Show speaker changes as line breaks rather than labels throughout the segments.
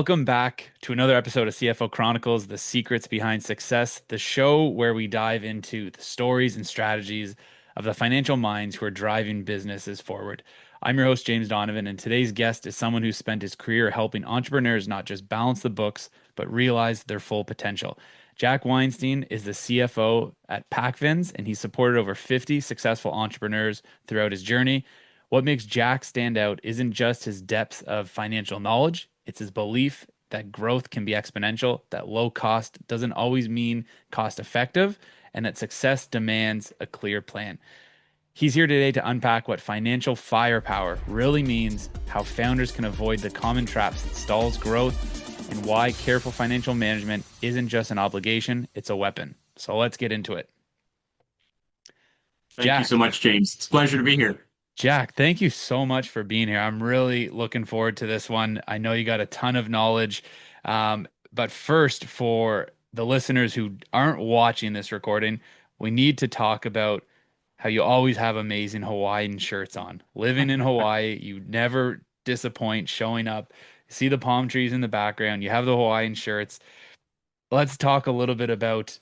Welcome back to another episode of CFO Chronicles, The Secrets Behind Success, the show where we dive into the stories and strategies of the financial minds who are driving businesses forward. I'm your host, James Donovan, and today's guest is someone who spent his career helping entrepreneurs not just balance the books, but realize their full potential. Jack Weinstein is the CFO at PacFins, and he's supported over 50 successful entrepreneurs throughout his journey. What makes Jack stand out isn't just his depth of financial knowledge, it's his belief that growth can be exponential, that low cost doesn't always mean cost effective, and that success demands a clear plan. He's here today to unpack what financial firepower really means, how founders can avoid the common traps that stalls growth, and why careful financial management isn't just an obligation, it's a weapon. So let's get into it.
Thank you so
Jack,
much, James. It's a pleasure to be here.
Jack, thank you so much for being here. I'm really looking forward to this one. I know you got a ton of knowledge. But first, for the listeners who aren't watching this recording, we need to talk about how you always have amazing Hawaiian shirts on. Living in Hawaii, you never disappoint showing up. See the palm trees in the background. You have the Hawaiian shirts. Let's talk a little bit about,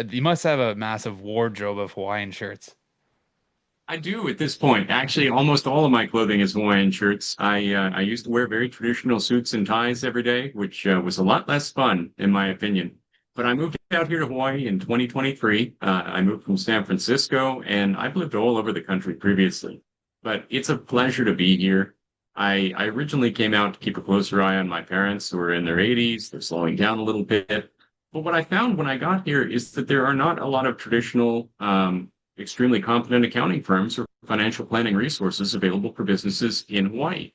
you must have a massive wardrobe of Hawaiian shirts.
I do at this point. Actually, almost all of my clothing is Hawaiian shirts. I used to wear very traditional suits and ties every day, which was a lot less fun, in my opinion. But I moved out here to Hawaii in 2023. I moved from San Francisco, and I've lived all over the country previously. But it's a pleasure to be here. I originally came out to keep a closer eye on my parents who are in their 80s. They're slowing down a little bit. But what I found when I got here is that there are not a lot of traditional extremely competent accounting firms or financial planning resources available for businesses in Hawaii.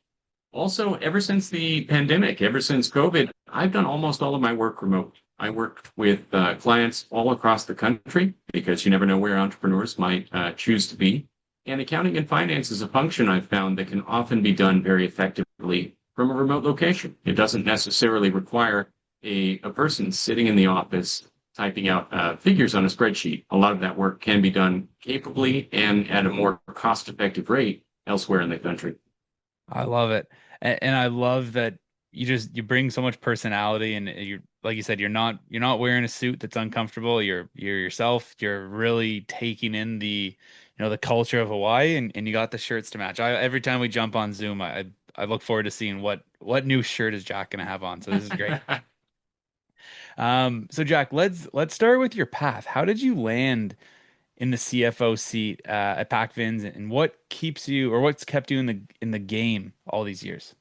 Also, ever since the pandemic, ever since COVID, I've done almost all of my work remote. I worked with clients all across the country because you never know where entrepreneurs might choose to be. And accounting and finance is a function I've found that can often be done very effectively from a remote location. It doesn't necessarily require a person sitting in the office typing out figures on a spreadsheet. A lot of that work can be done capably and at a more cost-effective rate elsewhere in the country.
I love it. And I love that you bring so much personality and you like you said, you're not wearing a suit that's uncomfortable. You're yourself. You're really taking in the culture of Hawaii and you got the shirts to match. Every time we jump on Zoom, I look forward to seeing what new shirt is Jack gonna have on. So this is great. So Jack, let's start with your path. How did you land in the CFO seat at PacVins, and what keeps you, or what's kept you in the game all these years?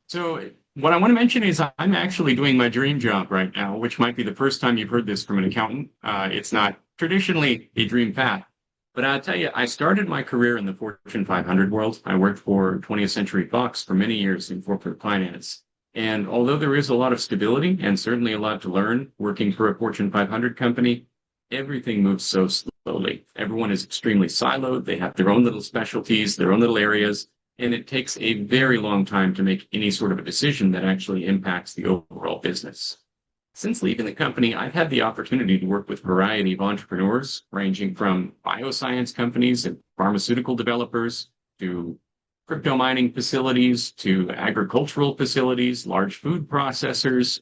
So what I want to mention is I'm actually doing my dream job right now, which might be the first time you've heard this from an accountant. It's not traditionally a dream path, but I'll tell you, I started my career in the Fortune 500 world. I worked for 20th Century Fox for many years in corporate finance. And although there is a lot of stability and certainly a lot to learn working for a Fortune 500 company, everything moves so slowly. Everyone is extremely siloed. They have their own little specialties, their own little areas, and it takes a very long time to make any sort of a decision that actually impacts the overall business. Since leaving the company, I've had the opportunity to work with a variety of entrepreneurs, ranging from bioscience companies and pharmaceutical developers to crypto mining facilities to agricultural facilities, large food processors,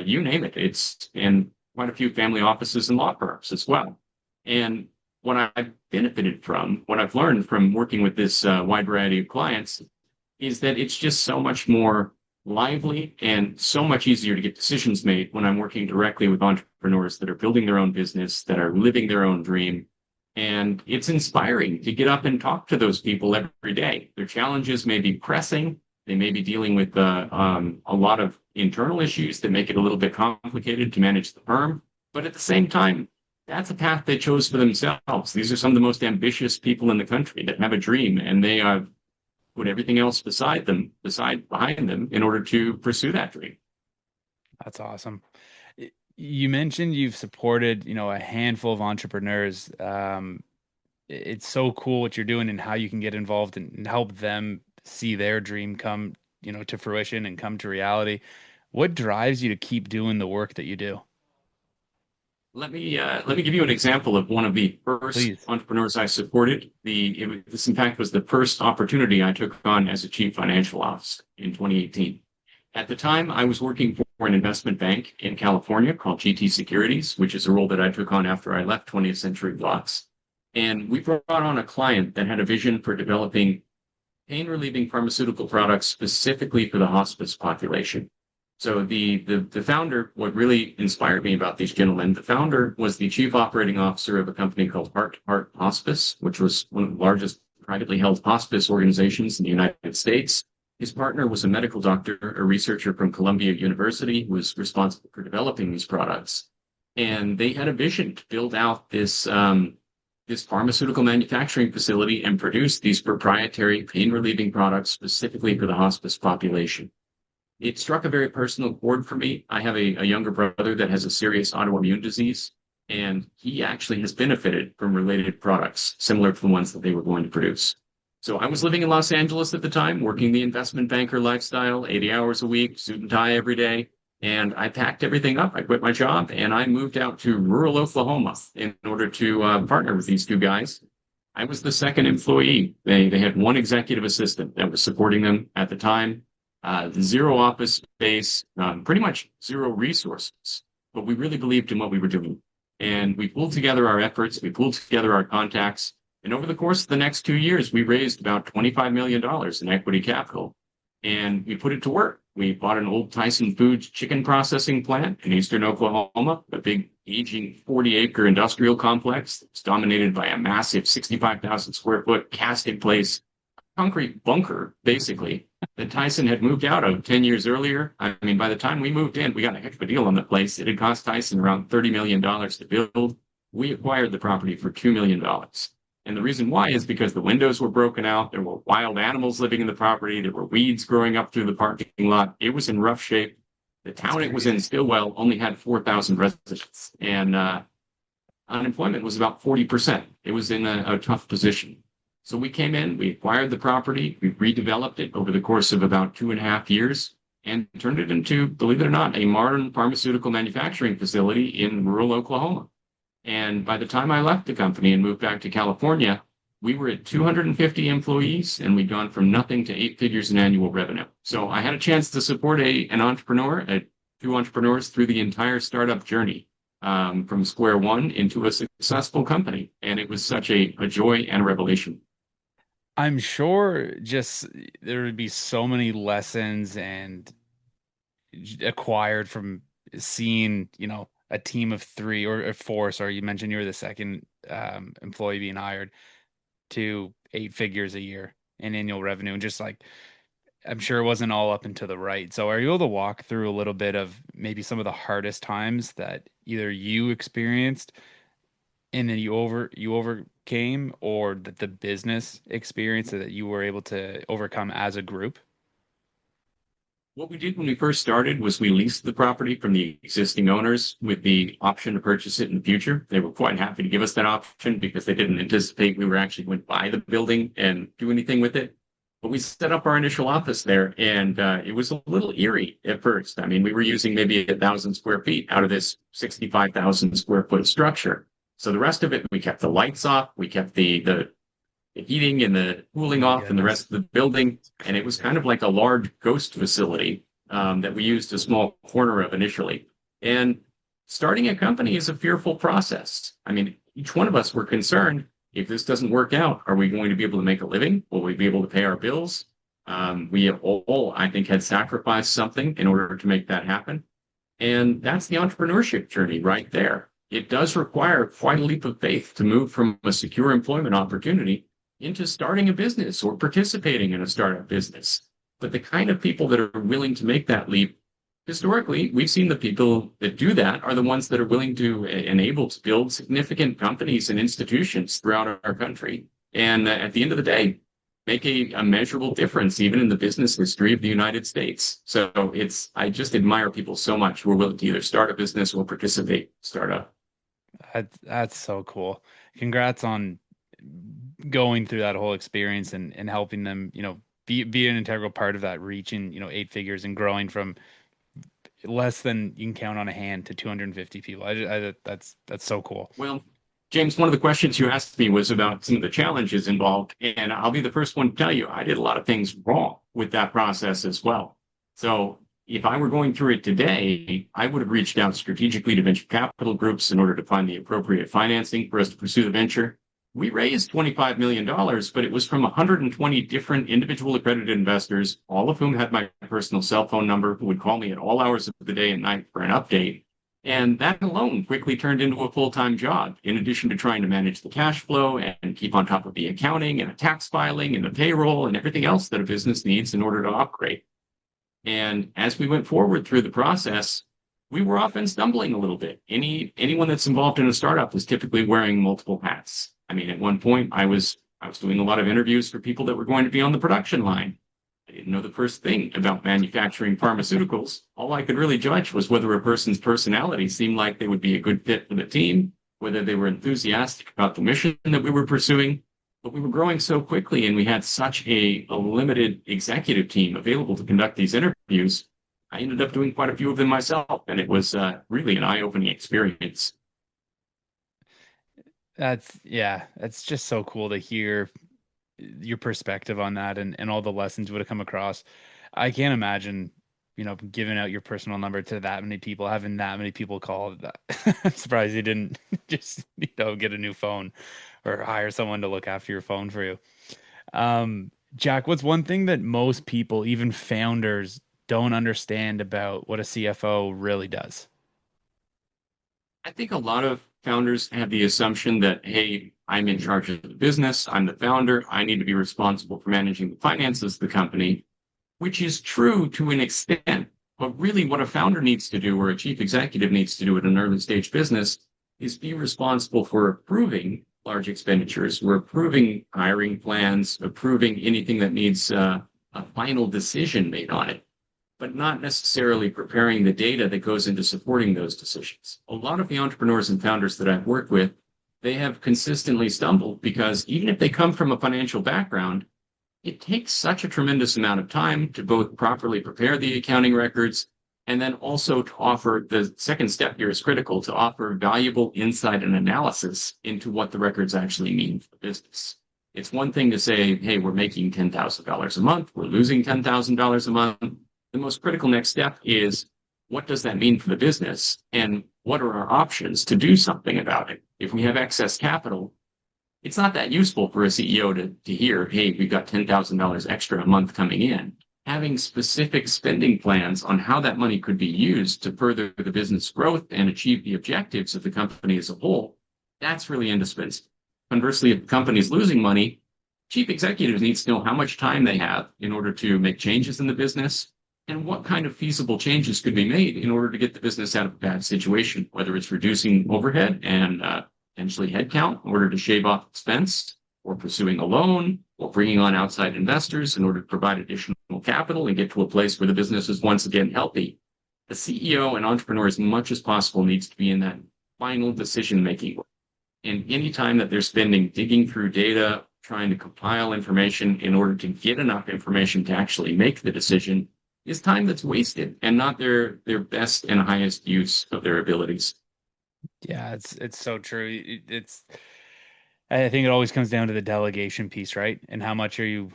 you name it. It's in quite a few family offices and law firms as well. And what I've benefited from, what I've learned from working with this wide variety of clients is that it's just so much more lively and so much easier to get decisions made when I'm working directly with entrepreneurs that are building their own business, that are living their own dream. And it's inspiring to get up and talk to those people every day. Their challenges may be pressing. They may be dealing with a lot of internal issues that make it a little bit complicated to manage the firm. But at the same time, that's a path they chose for themselves. These are some of the most ambitious people in the country that have a dream, and they put everything else behind them in order to pursue that dream.
That's awesome. You mentioned you've supported, a handful of entrepreneurs. It's so cool what you're doing and how you can get involved and help them see their dream come, to fruition and come to reality. What drives you to keep doing the work that you do?
Let me give you an example of one of the first
Please.
entrepreneurs I supported. This in fact was the first opportunity I took on as a chief financial officer in 2018. At the time, I was working for an investment bank in California called GT Securities, which is a role that I took on after I left 20th Century Fox. And we brought on a client that had a vision for developing pain relieving pharmaceutical products specifically for the hospice population. So the founder, what really inspired me about these gentlemen, the founder was the chief operating officer of a company called Heart to Heart Hospice, which was one of the largest privately held hospice organizations in the United States. His partner was a medical doctor, a researcher from Columbia University, who was responsible for developing these products. And they had a vision to build out this pharmaceutical manufacturing facility and produce these proprietary pain relieving products specifically for the hospice population. It struck a very personal chord for me. I have a younger brother that has a serious autoimmune disease, and he actually has benefited from related products similar to the ones that they were going to produce. So I was living in Los Angeles at the time, working the investment banker lifestyle, 80 hours a week, suit and tie every day. And I packed everything up. I quit my job and I moved out to rural Oklahoma in order to partner with these two guys. I was the second employee. They had one executive assistant that was supporting them at the time, zero office space, pretty much zero resources. But we really believed in what we were doing. And we pulled together our efforts, we pulled together our contacts. And over the course of the next 2 years, we raised about $25 million in equity capital. And we put it to work. We bought an old Tyson Foods chicken processing plant in eastern Oklahoma, a big aging 40-acre industrial complex that's dominated by a massive 65,000 square foot cast in place concrete bunker, basically, that Tyson had moved out of 10 years earlier. I mean, by the time we moved in, we got a heck of a deal on the place. It had cost Tyson around $30 million to build. We acquired the property for $2 million. And the reason why is because the windows were broken out. There were wild animals living in the property. There were weeds growing up through the parking lot. It was in rough shape. The
That's
town it was in,
crazy.
Stillwell, only had 4,000 residents. And unemployment was about 40%. It was in a tough position. So we came in, we acquired the property, we redeveloped it over the course of about 2.5 years and turned it into, believe it or not, a modern pharmaceutical manufacturing facility in rural Oklahoma. And by the time I left the company and moved back to California, we were at 250 employees and we'd gone from nothing to 8 figures in annual revenue. So I had a chance to support an entrepreneur, two entrepreneurs through the entire startup journey, from square one into a successful company. And it was such a joy and a revelation.
I'm sure just there would be so many lessons and acquired from seeing, a team of three or four. Sorry, you mentioned you were the second employee being hired to 8 figures a year in annual revenue. And just like, I'm sure it wasn't all up and to the right. So are you able to walk through a little bit of maybe some of the hardest times that either you experienced and then you overcame, or that the business experience that you were able to overcome as a group?
What we did when we first started was we leased the property from the existing owners with the option to purchase it in the future. They were quite happy to give us that option because they didn't anticipate we were actually going to buy the building and do anything with it. But we set up our initial office there, and it was a little eerie at first. I mean, we were using maybe 1,000 square feet out of this 65,000 square foot structure. So the rest of it, we kept the lights off, we kept the heating and the
Oh
cooling
my
off and the
goodness.
rest of the building.
It's
And it was
crazy.
kind of like a large ghost facility that we used a small corner of initially. And starting a company is a fearful process. I mean, each one of us were concerned, if this doesn't work out, are we going to be able to make a living? Will we be able to pay our bills? We have all, I think, had sacrificed something in order to make that happen. And that's the entrepreneurship journey right there. It does require quite a leap of faith to move from a secure employment opportunity into starting a business or participating in a startup business. But the kind of people that are willing to make that leap, historically, we've seen the people that do that are the ones that are willing to and able to build significant companies and institutions throughout our country. And at the end of the day, make a measurable difference even in the business history of the United States. So I just admire people so much who are willing to either start a business or participate, startup.
That's so cool. Congrats on going through that whole experience and helping them, be an integral part of that reaching, 8 figures and growing from less than you can count on a hand to 250 people. That's so cool.
Well, James, one of the questions you asked me was about some of the challenges involved, and I'll be the first one to tell you I did a lot of things wrong with that process as well. So if I were going through it today, I would have reached out strategically to venture capital groups in order to find the appropriate financing for us to pursue the venture. We raised $25 million, but it was from 120 different individual accredited investors, all of whom had my personal cell phone number, who would call me at all hours of the day and night for an update. And that alone quickly turned into a full-time job, in addition to trying to manage the cash flow and keep on top of the accounting and the tax filing and the payroll and everything else that a business needs in order to operate. And as we went forward through the process, we were often stumbling a little bit. Anyone that's involved in a startup is typically wearing multiple hats. I mean, at one point, I was doing a lot of interviews for people that were going to be on the production line. I didn't know the first thing about manufacturing pharmaceuticals. All I could really judge was whether a person's personality seemed like they would be a good fit for the team, whether they were enthusiastic about the mission that we were pursuing. But we were growing so quickly and we had such a limited executive team available to conduct these interviews. I ended up doing quite a few of them myself, and it was really an eye-opening experience.
Yeah, that's just so cool to hear your perspective on that and all the lessons you would have come across. I can't imagine, giving out your personal number to that many people, having that many people call that. I'm surprised you didn't just, get a new phone or hire someone to look after your phone for you. Jack, what's one thing that most people, even founders, don't understand about what a CFO really does?
I think a lot of founders have the assumption that, hey, I'm in charge of the business, I'm the founder, I need to be responsible for managing the finances of the company, which is true to an extent. But really, what a founder needs to do, or a chief executive needs to do at an early stage business, is be responsible for approving large expenditures. We're approving hiring plans, approving anything that needs a final decision made on it, but not necessarily preparing the data that goes into supporting those decisions. A lot of the entrepreneurs and founders that I've worked with, they have consistently stumbled because even if they come from a financial background, it takes such a tremendous amount of time to both properly prepare the accounting records and then also to offer the second step here is critical to offer valuable insight and analysis into what the records actually mean for the business. It's one thing to say, hey, we're making $10,000 a month, we're losing $10,000 a month. The most critical next step is what does that mean for the business and what are our options to do something about it? If we have excess capital, it's not that useful for a CEO to hear, hey, we've got $10,000 extra a month coming in. Having specific spending plans on how that money could be used to further the business growth and achieve the objectives of the company as a whole, that's really indispensable. Conversely, if the company is losing money, chief executives need to know how much time they have in order to make changes in the business and what kind of feasible changes could be made in order to get the business out of a bad situation, whether it's reducing overhead and potentially headcount in order to shave off expense, or pursuing a loan, or bringing on outside investors in order to provide additional capital and get to a place where the business is once again healthy. The CEO and entrepreneur, as much as possible, needs to be in that final decision making. And any time that they're spending digging through data, trying to compile information in order to get enough information to actually make the decision, is time that's wasted and not their best and highest use of their abilities.
Yeah, it's so true. I think it always comes down to the delegation piece, right? And how much are you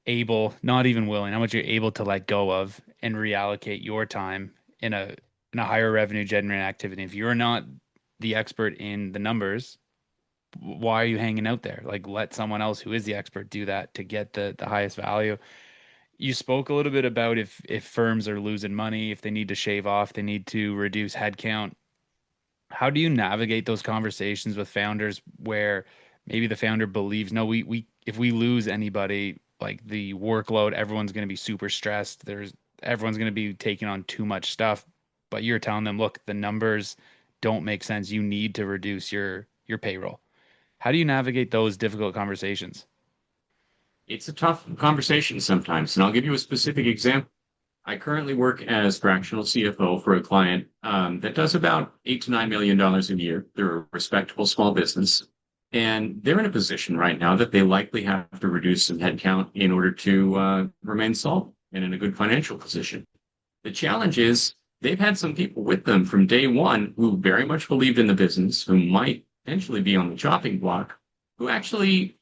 able, not even willing, how much you're able to let go of and reallocate your time in a higher revenue generating activity. If you're not the expert in the numbers, why are you hanging out there? Like let someone else who is the expert do that to get the highest value. You spoke a little bit about if firms are losing money, if they need to shave off, they need to reduce headcount. How do you navigate those conversations with founders where maybe the founder believes, no, we if we lose anybody, like the workload, everyone's going to be super stressed. Everyone's going to be taking on too much stuff, but you're telling them, look, the numbers don't make sense. You need to reduce your payroll. How do you navigate those difficult conversations?
It's a tough conversation sometimes, and I'll give you a specific example. I currently work as fractional CFO for a client that does about $8 to $9 million a year. They're a respectable small business, and they're in a position right now that they likely have to reduce some headcount in order to remain solvent and in a good financial position. The challenge is they've had some people with them from day one who very much believed in the business, who might potentially be on the chopping block, who actually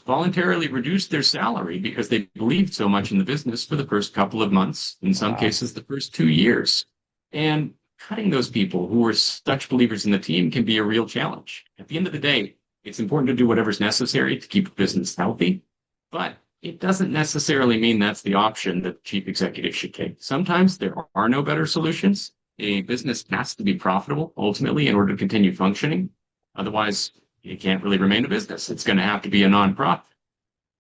voluntarily reduce their salary because they believed so much in the business for the first couple of months, in some
Wow.
cases, the first 2 years. And cutting those people who were such believers in the team can be a real challenge. At the end of the day, it's important to do whatever's necessary to keep the business healthy, but it doesn't necessarily mean that's the option that the chief executive should take. Sometimes there are no better solutions. A business has to be profitable ultimately in order to continue functioning. Otherwise, it can't really remain a business. It's going to have to be a nonprofit.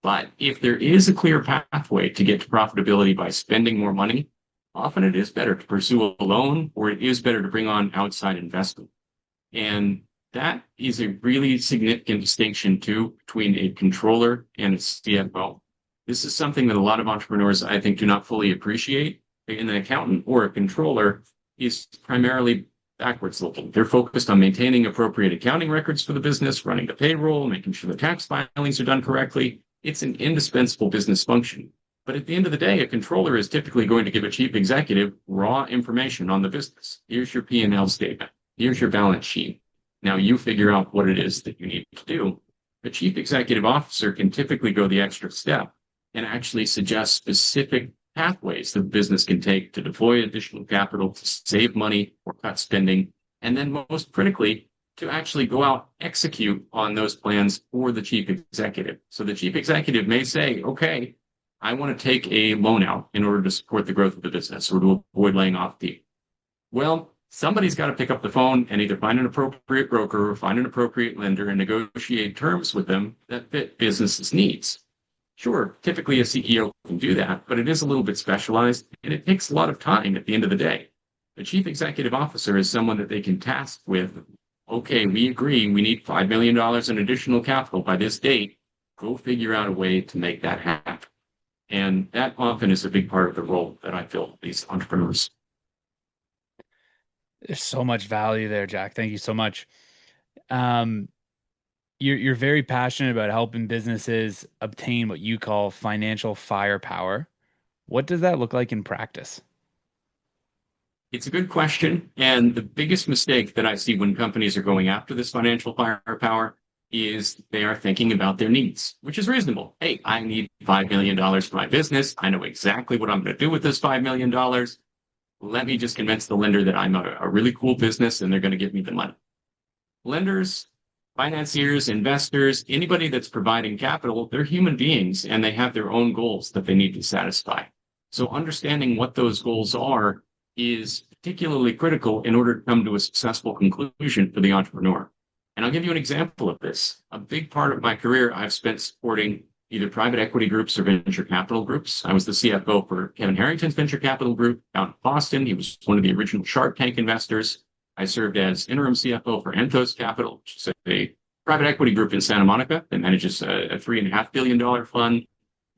But if there is a clear pathway to get to profitability by spending more money, often it is better to pursue a loan or it is better to bring on outside investment. And that is a really significant distinction too between a controller and a CFO. This is something that a lot of entrepreneurs, I think, do not fully appreciate. An accountant or a controller is primarily backwards looking. They're focused on maintaining appropriate accounting records for the business, running the payroll, making sure the tax filings are done correctly. It's an indispensable business function. But at the end of the day, a controller is typically going to give a chief executive raw information on the business. Here's your P&L statement. Here's your balance sheet. Now you figure out what it is that you need to do. The chief executive officer can typically go the extra step and actually suggest specific pathways the business can take to deploy additional capital, to save money or cut spending, and then most critically, to actually go out, execute on those plans for the chief executive. So the chief executive may say, okay, I want to take a loan out in order to support the growth of the business or to avoid laying off people. Well, somebody's got to pick up the phone and either find an appropriate broker or find an appropriate lender and negotiate terms with them that fit business's needs. Sure, typically a CEO can do that, but it is a little bit specialized and it takes a lot of time at the end of the day. The chief executive officer is someone that they can task with, okay, we agree we need $5 million in additional capital by this date. Go figure out a way to make that happen. And that often is a big part of the role that I fill these entrepreneurs.
There's so much value there, Jack. Thank you so much. Um, you're very passionate about helping businesses obtain what you call financial firepower. What does that look like in practice?
It's a good question. And the biggest mistake that I see when companies are going after this financial firepower is they are thinking about their needs, which is reasonable. Hey, I need $5 million for my business. I know exactly what I'm going to do with this $5 million. Let me just convince the lender that I'm a really cool business and they're going to give me the money. Lenders, financiers, investors, anybody that's providing capital, they're human beings and they have their own goals that they need to satisfy. So understanding what those goals are is particularly critical in order to come to a successful conclusion for the entrepreneur. And I'll give you an example of this. A big part of my career I've spent supporting either private equity groups or venture capital groups. I was the CFO for Kevin Harrington's venture capital group out in Boston. He was one of the original Shark Tank investors. I served as interim CFO for Enthos Capital, which is a private equity group in Santa Monica that manages a $3.5 billion fund.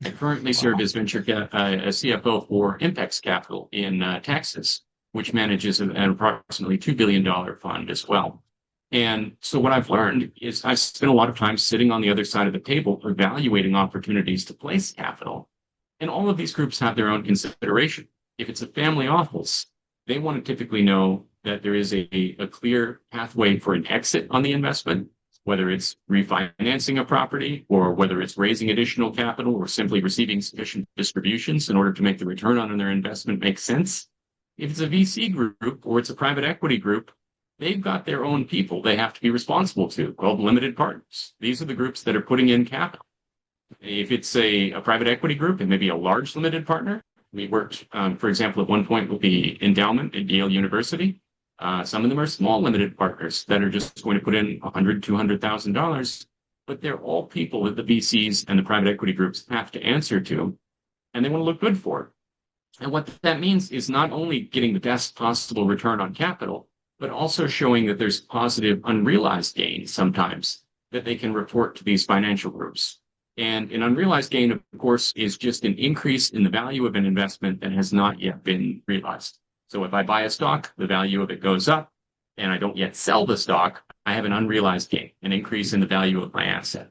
I currently serve
Wow.
as a CFO for Impex Capital in Texas, which manages an approximately $2 billion fund as well. And so what I've learned is I've spent a lot of time sitting on the other side of the table, evaluating opportunities to place capital. And all of these groups have their own consideration. If it's a family office, they want to typically know that there is a clear pathway for an exit on the investment, whether it's refinancing a property or whether it's raising additional capital or simply receiving sufficient distributions in order to make the return on their investment make sense. If it's a VC group or it's a private equity group, they've got their own people they have to be responsible to, called limited partners. These are the groups that are putting in capital. If it's a private equity group, it may be a large limited partner. We worked, for example, at one point with the endowment at Yale University. Some of them are small limited partners that are just going to put in $100,000, $200,000, but they're all people that the VCs and the private equity groups have to answer to, and they want to look good for it. And what that means is not only getting the best possible return on capital, but also showing that there's positive unrealized gain sometimes that they can report to these financial groups. And an unrealized gain, of course, is just an increase in the value of an investment that has not yet been realized. So if I buy a stock, the value of it goes up, and I don't yet sell the stock, I have an unrealized gain, an increase in the value of my asset.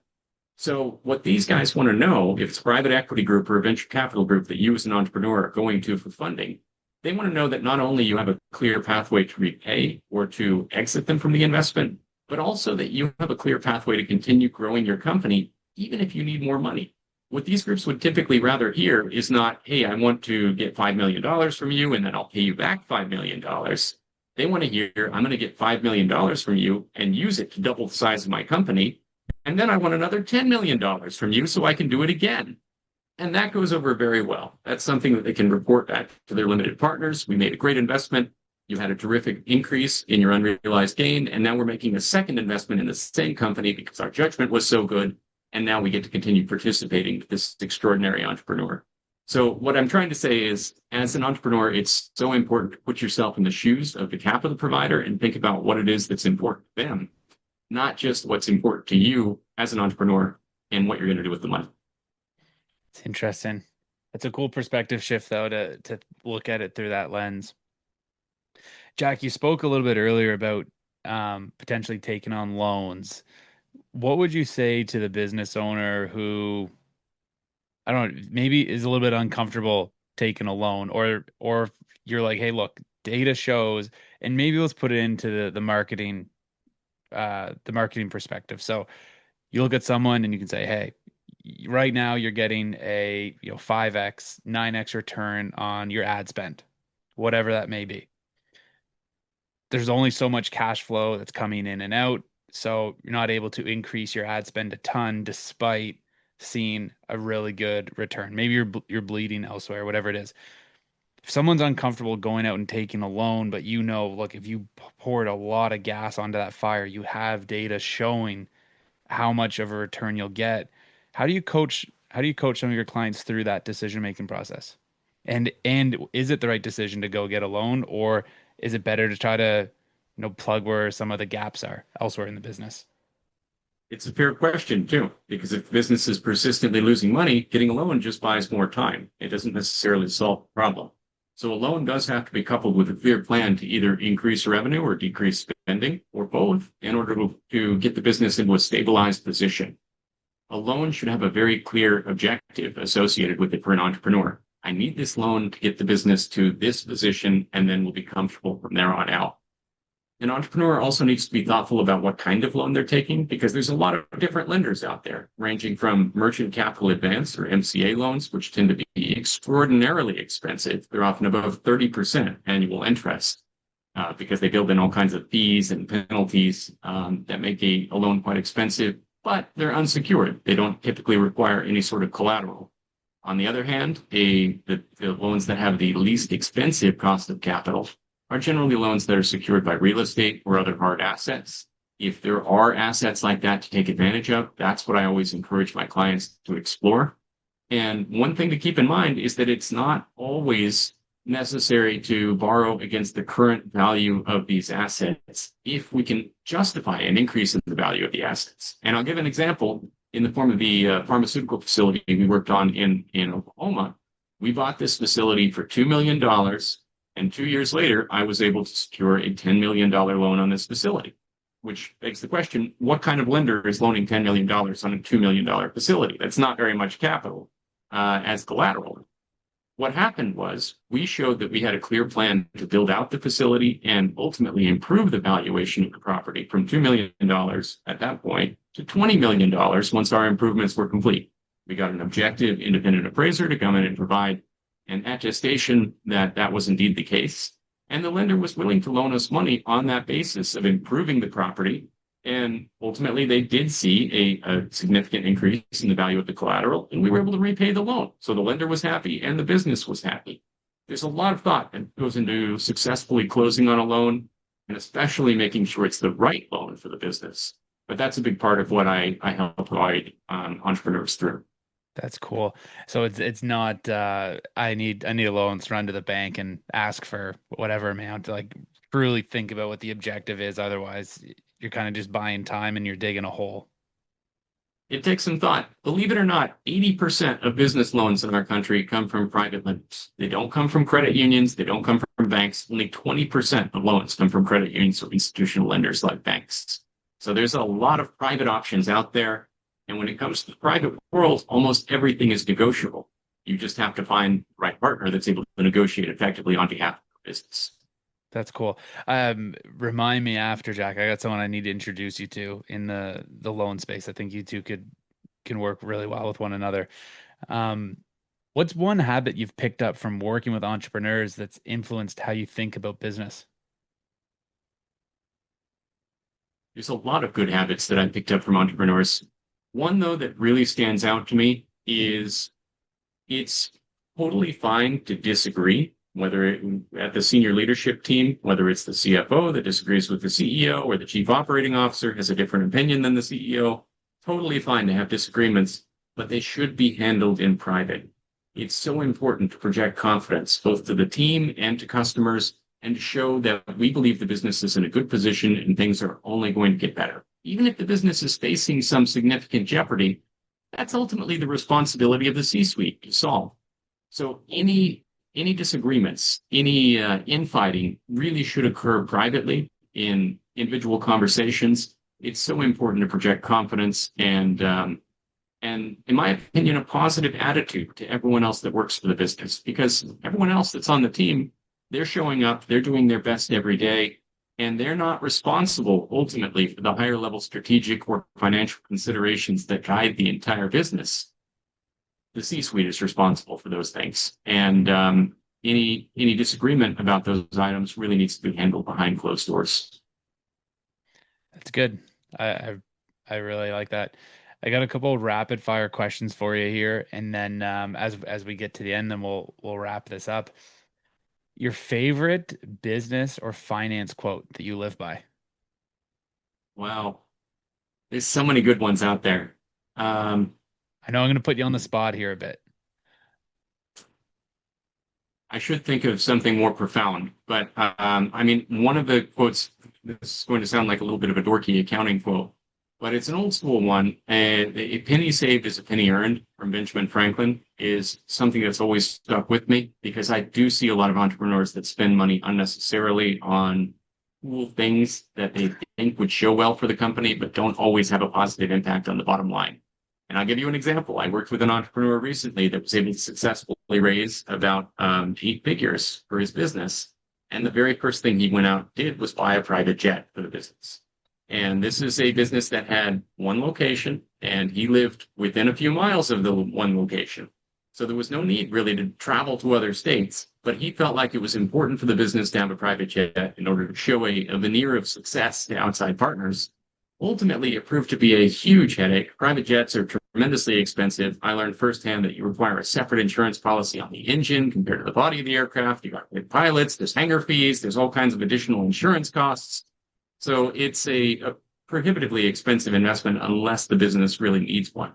So what these guys want to know, if it's a private equity group or a venture capital group that you as an entrepreneur are going to for funding, they want to know that not only you have a clear pathway to repay or to exit them from the investment, but also that you have a clear pathway to continue growing your company even if you need more money. What these groups would typically rather hear is not, hey, I want to get $5 million from you and then I'll pay you back $5 million. They want to hear, I'm going to get $5 million from you and use it to double the size of my company. And then I want another $10 million from you so I can do it again. And that goes over very well. That's something that they can report back to their limited partners. We made a great investment. You had a terrific increase in your unrealized gain. And now we're making a second investment in the same company because our judgment was so good. And now we get to continue participating with this extraordinary entrepreneur. So what I'm trying to say is, as an entrepreneur, it's so important to put yourself in the shoes of the capital provider and think about what it is that's important to them, not just what's important to you as an entrepreneur and what you're going to do with the money.
It's interesting. It's a cool perspective shift though to look at it through that lens. Jack, you spoke a little bit earlier about potentially taking on loans. What would you say to the business owner who, I don't know, maybe is a little bit uncomfortable taking a loan, or you're like, hey, look, data shows, and maybe let's put it into the marketing perspective. So you look at someone and you can say, hey, right now you're getting a 5x, 9x return on your ad spend, whatever that may be. There's only so much cash flow that's coming in and out. So you're not able to increase your ad spend a ton despite seeing a really good return. Maybe you're bleeding elsewhere, whatever it is. If someone's uncomfortable going out and taking a loan, but look, if you poured a lot of gas onto that fire, you have data showing how much of a return you'll get. How do you coach some of your clients through that decision-making process? And is it the right decision to go get a loan, or is it better to try to, plug where some of the gaps are elsewhere in the business?
It's a fair question too, because if the business is persistently losing money, getting a loan just buys more time. It doesn't necessarily solve the problem. So a loan does have to be coupled with a clear plan to either increase revenue or decrease spending, or both, in order to get the business into a stabilized position. A loan should have a very clear objective associated with it for an entrepreneur. I need this loan to get the business to this position, and then we'll be comfortable from there on out. An entrepreneur also needs to be thoughtful about what kind of loan they're taking because there's a lot of different lenders out there, ranging from merchant capital advance or MCA loans, which tend to be extraordinarily expensive. They're often above 30% annual interest because they build in all kinds of fees and penalties that make a loan quite expensive, but they're unsecured. They don't typically require any sort of collateral. On the other hand, the loans that have the least expensive cost of capital are generally loans that are secured by real estate or other hard assets. If there are assets like that to take advantage of, that's what I always encourage my clients to explore. And one thing to keep in mind is that it's not always necessary to borrow against the current value of these assets if we can justify an increase in the value of the assets. And I'll give an example in the form of the pharmaceutical facility we worked on in Oklahoma. We bought this facility for $2 million. And 2 years later, I was able to secure a $10 million loan on this facility, which begs the question, what kind of lender is loaning $10 million on a $2 million facility? That's not very much capital as collateral. What happened was we showed that we had a clear plan to build out the facility and ultimately improve the valuation of the property from $2 million at that point to $20 million once our improvements were complete. We got an objective independent appraiser to come in and provide an attestation that that was indeed the case. And the lender was willing to loan us money on that basis of improving the property. And ultimately, they did see a significant increase in the value of the collateral, and we were able to repay the loan. So the lender was happy and the business was happy. There's a lot of thought that goes into successfully closing on a loan, and especially making sure it's the right loan for the business. But that's a big part of what I help guide entrepreneurs through.
That's cool. So it's not I need a loan, let's run to the bank and ask for whatever amount. Like truly think about what the objective is. Otherwise, you're kind of just buying time and you're digging a hole.
It takes some thought. Believe it or not, 80% of business loans in our country come from private lenders. They don't come from credit unions. They don't come from banks. Only 20% of loans come from credit unions or institutional lenders like banks. So there's a lot of private options out there. And when it comes to the private world, almost everything is negotiable. You just have to find the right partner that's able to negotiate effectively on behalf of the business.
That's cool. Remind me after, Jack. I got someone I need to introduce you to in the loan space. I think you two could can work really well with one another. Um, what's one habit you've picked up from working with entrepreneurs that's influenced how you think about business?
There's a lot of good habits that I picked up from entrepreneurs. One, though, that really stands out to me is it's totally fine to disagree, at the senior leadership team, whether it's the CFO that disagrees with the CEO or the chief operating officer has a different opinion than the CEO. Totally fine to have disagreements, but they should be handled in private. It's so important to project confidence both to the team and to customers and to show that we believe the business is in a good position and things are only going to get better. Even if the business is facing some significant jeopardy, that's ultimately the responsibility of the C-suite to solve. So any disagreements, any infighting really should occur privately in individual conversations. It's so important to project confidence and in my opinion, a positive attitude to everyone else that works for the business because everyone else that's on the team, they're showing up, they're doing their best every day, and they're not responsible ultimately for the higher level strategic or financial considerations that guide the entire business. The C-suite is responsible for those things. And any disagreement about those items really needs to be handled behind closed doors.
That's good. I, I I really like that. I got a couple of rapid fire questions for you here, and then as we get to the end, then we'll wrap this up. Your favorite business or finance quote that you live by?
Wow, there's so many good ones out there. Um,
I know I'm going to put you on the spot here a bit.
I should think of something more profound, but I mean, one of the quotes, this is going to sound like a little bit of a dorky accounting quote, but it's an old school one. A penny saved is a penny earned from Benjamin Franklin is something that's always stuck with me because I do see a lot of entrepreneurs that spend money unnecessarily on cool things that they think would show well for the company, but don't always have a positive impact on the bottom line. And I'll give you an example. I worked with an entrepreneur recently that was able to successfully raise about 8 figures for his business. And the very first thing he went out and did was buy a private jet for the business. And this is a business that had one location, and he lived within a few miles of the one location. So there was no need really to travel to other states, but he felt like it was important for the business to have a private jet in order to show a veneer of success to outside partners. Ultimately, it proved to be a huge headache. Private jets are tremendously expensive. I learned firsthand that you require a separate insurance policy on the engine compared to the body of the aircraft. You got pilots, there's hangar fees, there's all kinds of additional insurance costs. So it's a prohibitively expensive investment unless the business really needs one.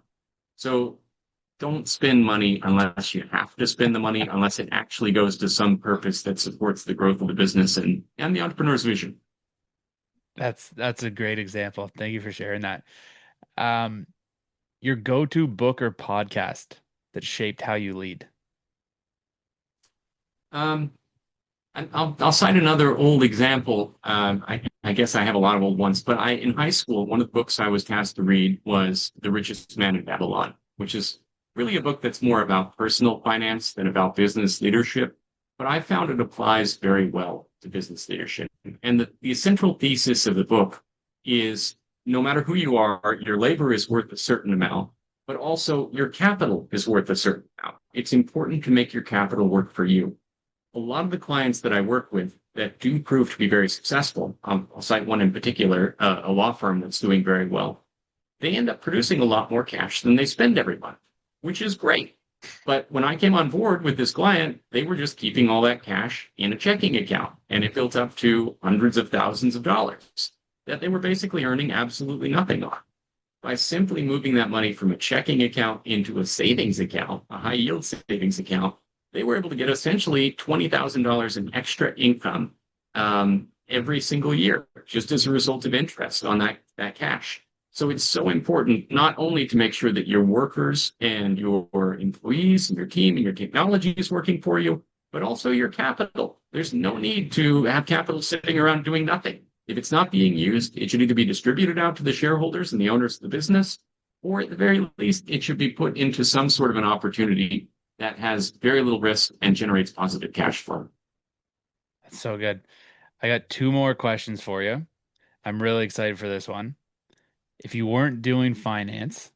So don't spend money unless you have to spend the money, unless it actually goes to some purpose that supports the growth of the business and the entrepreneur's vision.
That's a great example. Thank you for sharing that. Um, your go-to book or podcast that shaped how you lead.
Um, I'll cite another old example. I guess I have a lot of old ones, but in high school, one of the books I was tasked to read was The Richest Man in Babylon, which is really a book that's more about personal finance than about business leadership. But I found it applies very well to business leadership. And the central thesis of the book is no matter who you are, your labor is worth a certain amount, but also your capital is worth a certain amount. It's important to make your capital work for you. A lot of the clients that I work with that do prove to be very successful, I'll cite one in particular, a law firm that's doing very well. They end up producing a lot more cash than they spend every month, which is great. But when I came on board with this client, they were just keeping all that cash in a checking account, and it built up to hundreds of thousands of dollars that they were basically earning absolutely nothing on. By simply moving that money from a checking account into a savings account, a high yield savings account, they were able to get essentially $20,000 in extra income every single year, just as a result of interest on that cash. So it's so important not only to make sure that your workers and your employees and your team and your technology is working for you, but also your capital. There's no need to have capital sitting around doing nothing. If it's not being used, it should either be distributed out to the shareholders and the owners of the business, or at the very least, it should be put into some sort of an opportunity that has very little risk and generates positive cash flow.
That's so good. I got two more questions for you. I'm really excited for this one. If you weren't doing finance,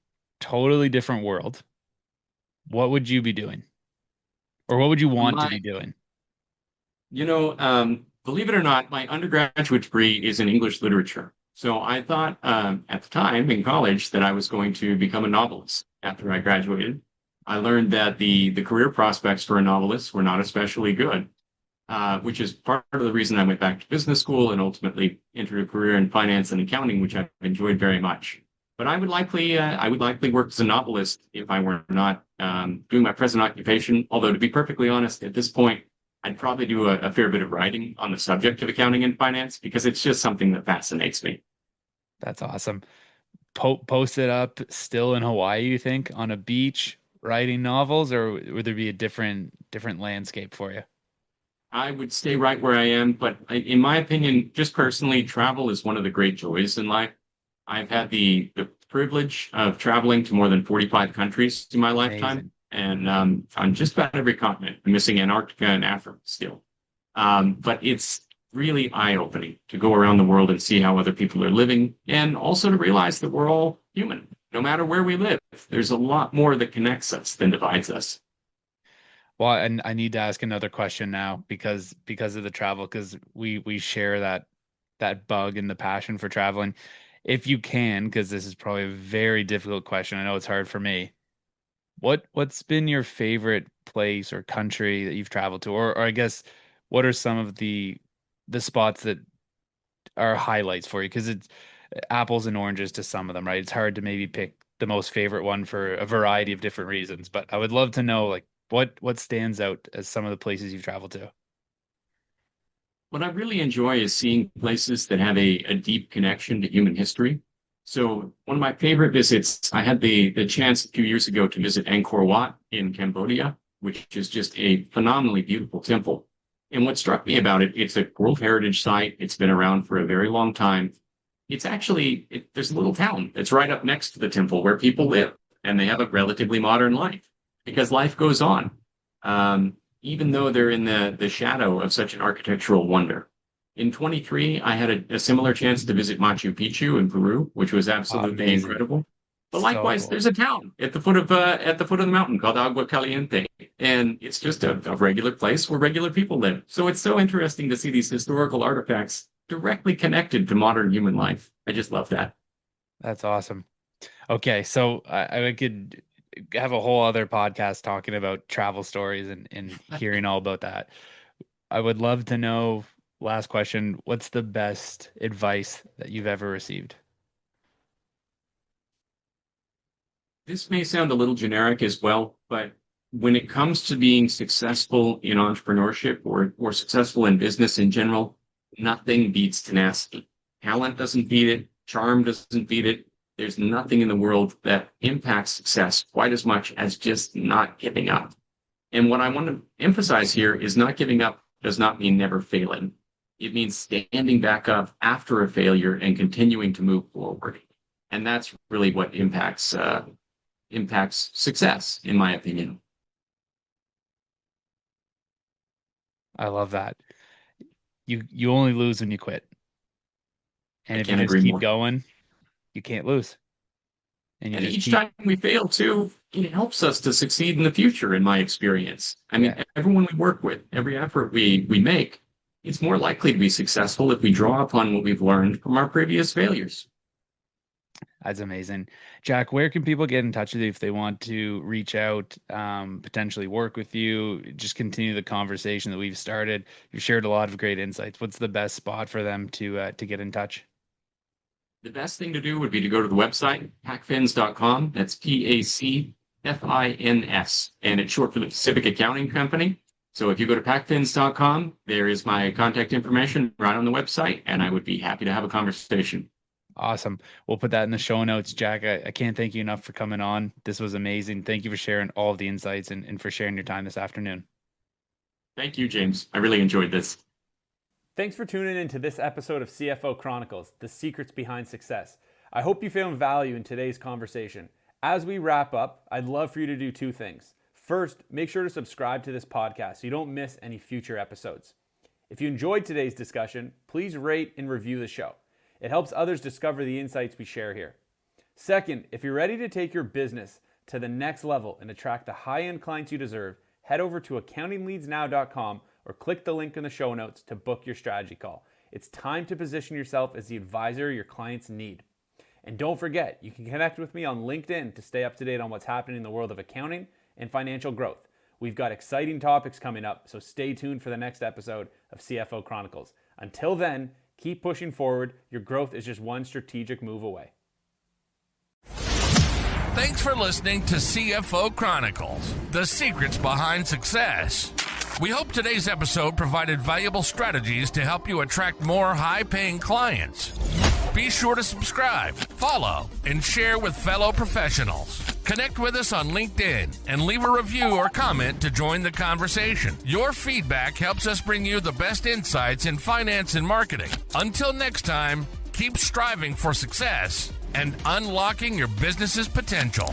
totally different world, what would you be doing? Or what would you want to
My,
be doing?
believe it or not, my undergraduate degree is in English literature. So I thought at the time in college that I was going to become a novelist after I graduated. I learned that the career prospects for a novelist were not especially good, which is part of the reason I went back to business school and ultimately entered a career in finance and accounting, which I've enjoyed very much. But I would likely work as a novelist if I were not doing my present occupation. Although to be perfectly honest, at this point, I'd probably do a fair bit of writing on the subject of accounting and finance because it's just something that fascinates me.
That's awesome. Post it up still in Hawaii, you think, on a beach writing novels, or would there be a different landscape for you?
I would stay right where I am, but in my opinion, just personally, travel is one of the great joys in life. I've had the privilege of traveling to more than 45 countries in my lifetime,
Amazing.
and on just about every continent. I'm missing Antarctica and Africa still. But it's really eye-opening to go around the world and see how other people are living, and also to realize that we're all human, no matter where we live. There's a lot more that connects us than divides us.
Well, and I need to ask another question now because of the travel, because we share that bug and the passion for traveling. If you can, because this is probably a very difficult question. I know it's hard for me. What's been your favorite place or country that you've traveled to? Or I guess what are some of the spots that are highlights for you? Because it's apples and oranges to some of them, right? It's hard to maybe pick the most favorite one for a variety of different reasons, but I would love to know like what stands out as some of the places you've traveled to.
What I really enjoy is seeing places that have a deep connection to human history. So one of my favorite visits, I had the chance a few years ago to visit Angkor Wat in Cambodia, which is just a phenomenally beautiful temple. And what struck me about it, it's a World Heritage Site. It's been around for a very long time. There's a little town that's right up next to the temple where people live, and they have a relatively modern life because life goes on. Even though they're in the shadow of such an architectural wonder. In 23, I had a similar chance to visit Machu Picchu in Peru, which was absolutely
Amazing.
incredible. But
So
likewise,
cool.
there's a town at the foot of the mountain called Agua Caliente, and it's just a regular place where regular people live. So it's so interesting to see these historical artifacts directly connected to modern human life. I just love that.
That's awesome. Okay, so I could have a whole other podcast talking about travel stories and hearing all about that. I would love to know, last question, what's the best advice that you've ever received?
This may sound a little generic as well, but when it comes to being successful in entrepreneurship or successful in business in general, nothing beats tenacity. Talent doesn't beat it, charm doesn't beat it. There's nothing in the world that impacts success quite as much as just not giving up. And what I want to emphasize here is not giving up does not mean never failing. It means standing back up after a failure and continuing to move forward. And that's really what impacts success, in my opinion.
I love that. You only lose when you quit.
I
And if you
can't
just
agree
keep
more.
going, you can't lose. And you
And
just
each
keep,
time we fail too, it helps us to succeed in the future, in my experience. I mean,
yeah,
everyone we work with, every effort we make, it's more likely to be successful if we draw upon what we've learned from our previous failures.
that's amazing. Jack, where can people get in touch with you if they want to reach out, potentially work with you, just continue the conversation that we've started? You've shared a lot of great insights. What's the best spot for them to get in touch?
The best thing to do would be to go to the website, pacfins.com. That's PACFINS, and it's short for the Pacific Accounting Company. So if you go to pacfins.com, there is my contact information right on the website, and I would be happy to have a conversation.
Awesome. We'll put that in the show notes, Jack. I can't thank you enough for coming on. This was amazing. Thank you for sharing all of the insights and for sharing your time this afternoon.
Thank you, James. I really enjoyed this.
Thanks for tuning in to this episode of CFO Chronicles, the secrets behind success. I hope you found value in today's conversation. As we wrap up, I'd love for you to do two things. First, make sure to subscribe to this podcast so you don't miss any future episodes. If you enjoyed today's discussion, please rate and review the show. It helps others discover the insights we share here. Second, if you're ready to take your business to the next level and attract the high-end clients you deserve, head over to accountingleadsnow.com or click the link in the show notes to book your strategy call. It's time to position yourself as the advisor your clients need. And don't forget, you can connect with me on LinkedIn to stay up to date on what's happening in the world of accounting and financial growth. We've got exciting topics coming up, so stay tuned for the next episode of CFO Chronicles. Until then, keep pushing forward. Your growth is just one strategic move away.
Thanks for listening to CFO Chronicles, the secrets behind success. We hope today's episode provided valuable strategies to help you attract more high-paying clients. Be sure to subscribe, follow, and share with fellow professionals. Connect with us on LinkedIn and leave a review or comment to join the conversation. Your feedback helps us bring you the best insights in finance and marketing. Until next time, keep striving for success and unlocking your business's potential.